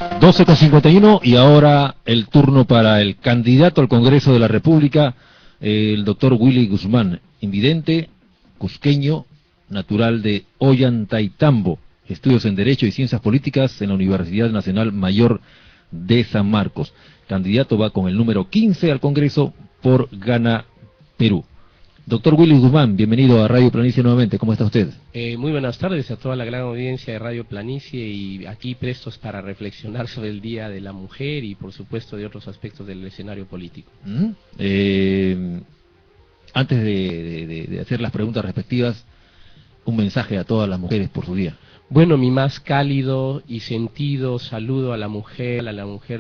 12:51 y ahora el turno para el candidato al Congreso de la República, el doctor Willy Guzmán, invidente, cusqueño, natural de Ollantaytambo, estudios en Derecho y Ciencias Políticas en la Universidad Nacional Mayor de San Marcos. Candidato va con el número 15 al Congreso por Gana Perú. Doctor Willy Guzmán, bienvenido a Radio Planicie nuevamente. ¿Cómo está usted? Muy buenas tardes a toda la gran audiencia de Radio Planicie y aquí prestos para reflexionar sobre el Día de la Mujer y por supuesto de otros aspectos del escenario político. Antes de hacer las preguntas respectivas, un mensaje a todas las mujeres por su día. Bueno, mi más cálido y sentido saludo a la mujer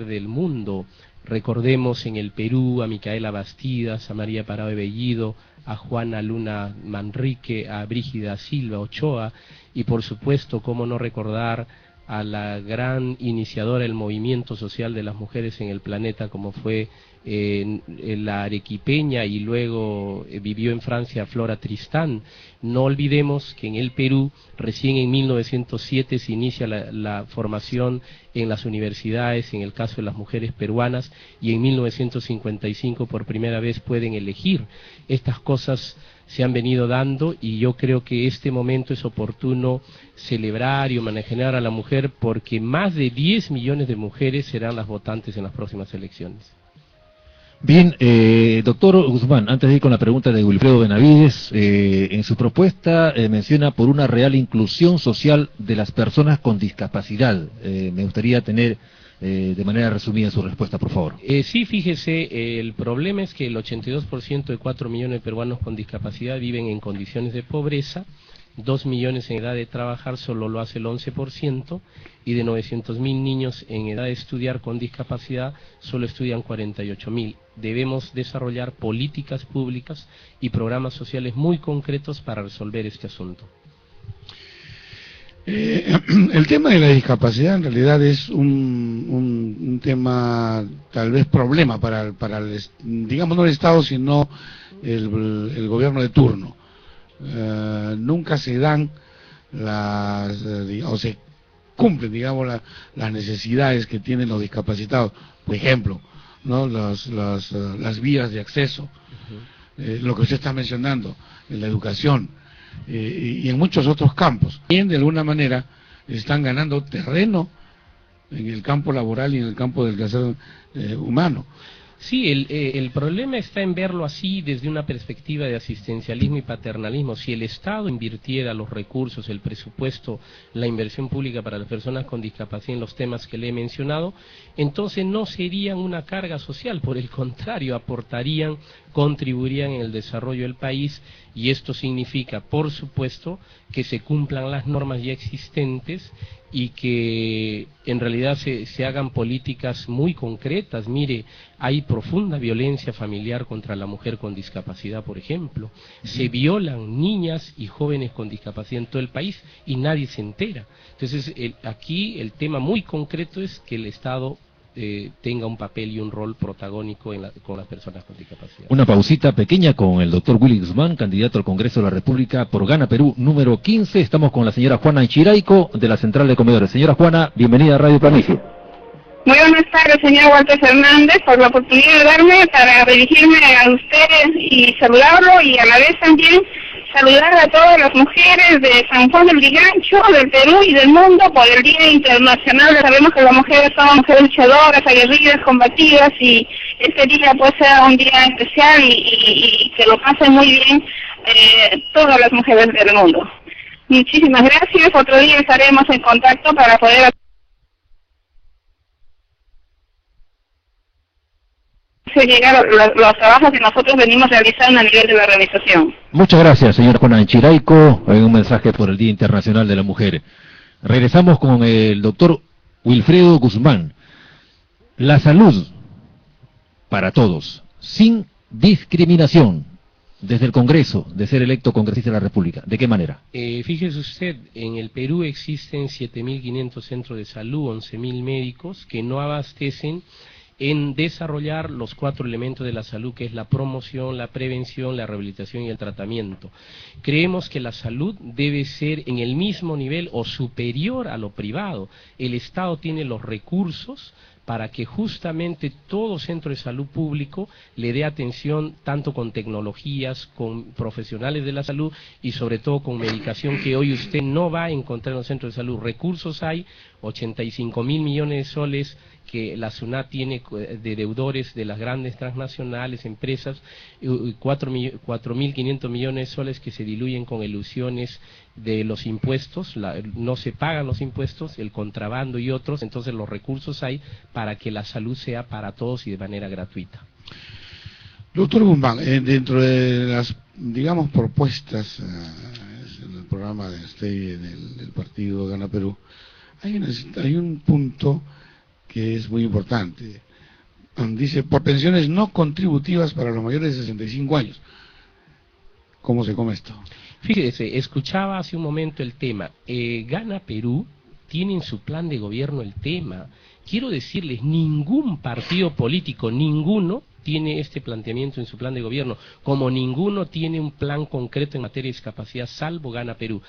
del mundo. Recordemos en el Perú a Micaela Bastidas, a María Parado de Bellido, a Juana Luna Manrique, a Brígida Silva Ochoa y por supuesto, cómo no recordar a la gran iniciadora del movimiento social de las mujeres en el planeta como fue la arequipeña y luego vivió en Francia Flora Tristán. No olvidemos que en el Perú recién en 1907 se inicia la formación en las universidades, en el caso de las mujeres peruanas, y en 1955 por primera vez pueden elegir. Estas cosas se han venido dando y yo creo que este momento es oportuno celebrar y homenajear a la mujer porque más de 10 millones de mujeres serán las votantes en las próximas elecciones. Bien, doctor Guzmán, antes de ir con la pregunta de Wilfredo Benavides, en su propuesta menciona por una real inclusión social de las personas con discapacidad. Me gustaría tener de manera resumida su respuesta, por favor. Sí, fíjese, el problema es que el 82% de 4 millones de peruanos con discapacidad viven en condiciones de pobreza, 2 millones en edad de trabajar solo lo hace el 11%, y de 900.000 niños en edad de estudiar con discapacidad solo estudian 48.000. Debemos desarrollar políticas públicas y programas sociales muy concretos para resolver este asunto. El tema de la discapacidad en realidad es un tema, tal vez problema para digamos no el Estado, sino el gobierno de turno. Nunca se dan o se cumplen, digamos, las necesidades que tienen los discapacitados. Por ejemplo, ¿no? las vías de acceso, lo que usted está mencionando, en la educación, y en muchos otros campos. Bien, de alguna manera, están ganando terreno en el campo laboral y en el campo del quehacer humano. Sí, el problema está en verlo así desde una perspectiva de asistencialismo y paternalismo. Si el Estado invirtiera los recursos, el presupuesto, la inversión pública para las personas con discapacidad en los temas que le he mencionado, entonces no serían una carga social, por el contrario, aportarían, contribuirían en el desarrollo del país, y esto significa, por supuesto, que se cumplan las normas ya existentes y que en realidad se hagan políticas muy concretas. Mire, hay profunda violencia familiar contra la mujer con discapacidad, por ejemplo. Se violan niñas y jóvenes con discapacidad en todo el país y nadie se entera. Entonces, aquí el tema muy concreto es que el Estado tenga un papel y un rol protagónico con las personas con discapacidad. Una pausita pequeña con el doctor Willy Guzmán, candidato al Congreso de la República por Gana Perú número 15. Estamos con la señora Juana Chiraico de la Central de Comedores. Señora Juana, bienvenida a Radio Planicie. Muy buenas tardes, señor Walter Fernández, por la oportunidad de darme para dirigirme a ustedes y saludarlo, y a la vez también saludar a todas las mujeres de San Juan del Lurigancho, del Perú y del mundo por el Día Internacional. Sabemos que las mujeres son mujeres luchadoras, aguerridas, combativas, y este día puede ser un día especial y que lo pasen muy bien todas las mujeres del mundo. Muchísimas gracias. Otro día estaremos en contacto para poder llegar los trabajos que nosotros venimos realizando a nivel de la organización. Muchas gracias, señora Juana Chiraico, un mensaje por el Día Internacional de la Mujer. Regresamos con el doctor Wilfredo Guzmán. La salud para todos, sin discriminación, desde el Congreso, de ser electo congresista de la República. ¿De qué manera? Fíjese usted, en el Perú existen 7.500 centros de salud, 11.000 médicos que no abastecen en desarrollar los 4 elementos de la salud, que es la promoción, la prevención, la rehabilitación y el tratamiento. Creemos que la salud debe ser en el mismo nivel o superior a lo privado. El Estado tiene los recursos para que justamente todo centro de salud público le dé atención tanto con tecnologías, con profesionales de la salud y sobre todo con medicación que hoy usted no va a encontrar en los centros de salud. Recursos hay, 85.000 millones de soles que la SUNAT tiene de deudores de las grandes transnacionales, empresas, 4.500 millones de soles que se diluyen con ilusiones de los impuestos, no se pagan los impuestos, el contrabando y otros, entonces los recursos hay para que la salud sea para todos y de manera gratuita. Doctor Guzmán, dentro de las, digamos, propuestas en el programa de usted del partido Gana Perú, hay un punto que es muy importante. Dice, por pensiones no contributivas para los mayores de 65 años. ¿Cómo se come esto? Fíjese, escuchaba hace un momento el tema. Gana Perú tiene en su plan de gobierno el tema. Quiero decirles, ningún partido político, ninguno, tiene este planteamiento en su plan de gobierno, como ninguno tiene un plan concreto en materia de discapacidad, salvo Gana Perú.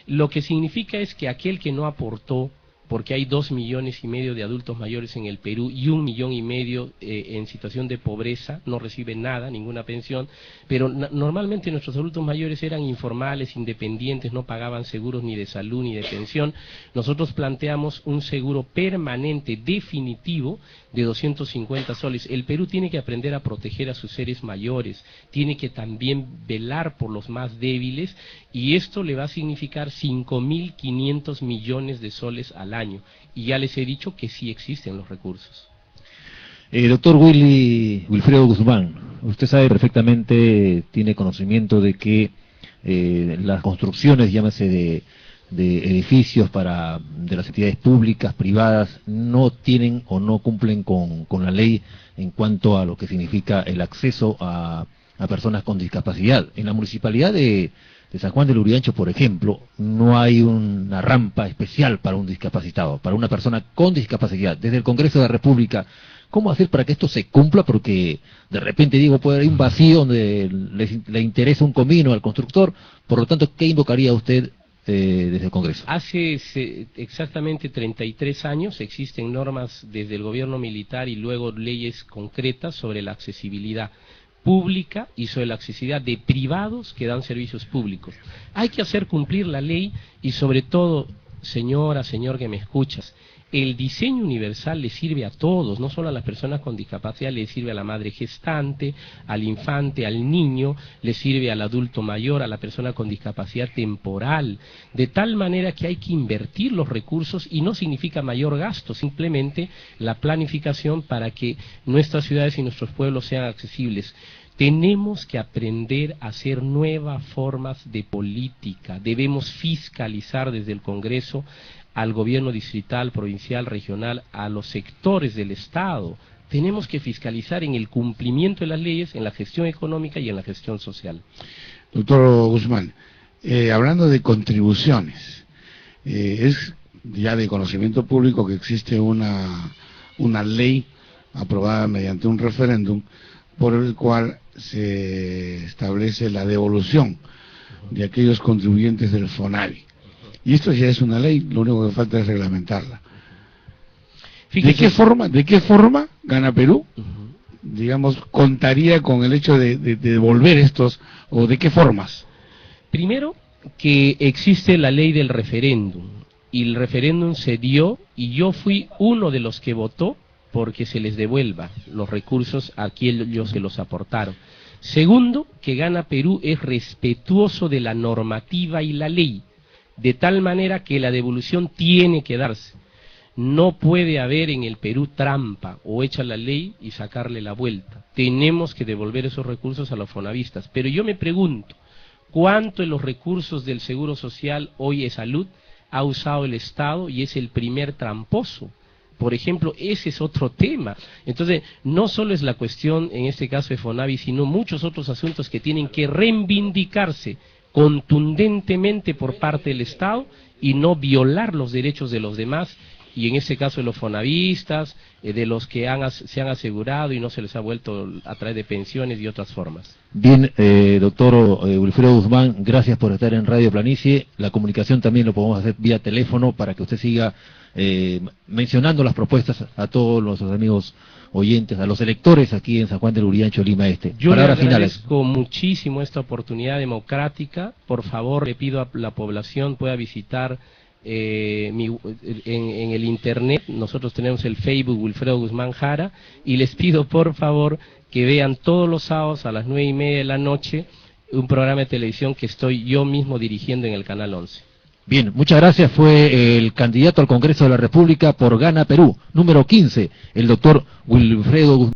Lo que significa es que aquel que no aportó, porque hay 2,5 millones de adultos mayores en el Perú y 1,5 millones en situación de pobreza, no reciben nada, ninguna pensión, pero normalmente nuestros adultos mayores eran informales, independientes, no pagaban seguros ni de salud ni de pensión. Nosotros planteamos un seguro permanente, definitivo, de 250 soles. El Perú tiene que aprender a proteger a sus seres mayores, tiene que también velar por los más débiles, y esto le va a significar 5.500 millones de soles al año, y ya les he dicho que sí existen los recursos. Doctor Wilfredo Guzmán, usted sabe perfectamente, tiene conocimiento de que las construcciones, llámese de edificios de las entidades públicas, privadas, no tienen o no cumplen con la ley en cuanto a lo que significa el acceso a personas con discapacidad. En la municipalidad de San Juan del Urigancho, por ejemplo, no hay una rampa especial para un discapacitado, para una persona con discapacidad. Desde el Congreso de la República, ¿cómo hacer para que esto se cumpla? Porque de repente, digo, puede haber un vacío donde le interesa un comino al constructor. Por lo tanto, ¿qué invocaría usted desde el Congreso? Hace exactamente 33 años existen normas desde el gobierno militar y luego leyes concretas sobre la accesibilidad pública y sobre la accesibilidad de privados que dan servicios públicos. Hay que hacer cumplir la ley y sobre todo, señora, señor que me escuchas, el diseño universal le sirve a todos, no solo a las personas con discapacidad, le sirve a la madre gestante, al infante, al niño, le sirve al adulto mayor, a la persona con discapacidad temporal, de tal manera que hay que invertir los recursos y no significa mayor gasto, simplemente la planificación para que nuestras ciudades y nuestros pueblos sean accesibles. Tenemos que aprender a hacer nuevas formas de política, debemos fiscalizar desde el Congreso al gobierno distrital, provincial, regional, a los sectores del Estado. Tenemos que fiscalizar en el cumplimiento de las leyes, en la gestión económica y en la gestión social. Doctor Guzmán, hablando de contribuciones, es ya de conocimiento público que existe una ley aprobada mediante un referéndum por el cual se establece la devolución de aquellos contribuyentes del FONAVI. Y esto ya es una ley, lo único que falta es reglamentarla. Fíjese. ¿De qué forma Gana Perú, digamos, contaría con el hecho de devolver estos, o de qué formas? Primero, que existe la ley del referéndum, y el referéndum se dio, y yo fui uno de los que votó porque se les devuelva los recursos a aquellos que los aportaron. Segundo, que Gana Perú es respetuoso de la normativa y la ley, de tal manera que la devolución tiene que darse. No puede haber en el Perú trampa o echa la ley y sacarle la vuelta. Tenemos que devolver esos recursos a los fonavistas. Pero yo me pregunto, ¿cuánto de los recursos del Seguro Social hoy de salud ha usado el Estado y es el primer tramposo? Por ejemplo, ese es otro tema. Entonces, no solo es la cuestión, en este caso de Fonavi, sino muchos otros asuntos que tienen que reivindicarse contundentemente por parte del Estado y no violar los derechos de los demás y en este caso de los fonavistas, de los que se han asegurado y no se les ha vuelto a través de pensiones y otras formas. Bien, doctor Wilfredo Guzmán, gracias por estar en Radio Planicie. La comunicación también lo podemos hacer vía teléfono para que usted siga mencionando las propuestas a todos nuestros amigos oyentes, a los electores aquí en San Juan del Urigancho, Lima Este. Yo Palabras le agradezco finales. muchísimo esta oportunidad democrática. Por favor, le pido a la población pueda visitar en el internet. Nosotros tenemos el Facebook Wilfredo Guzmán Jara, y les pido por favor que vean todos los sábados a las 9:30 de la noche un programa de televisión que estoy yo mismo dirigiendo en el Canal 11. Bien, muchas gracias. Fue el candidato al Congreso de la República por Gana Perú, número 15, el doctor Wilfredo Guzmán.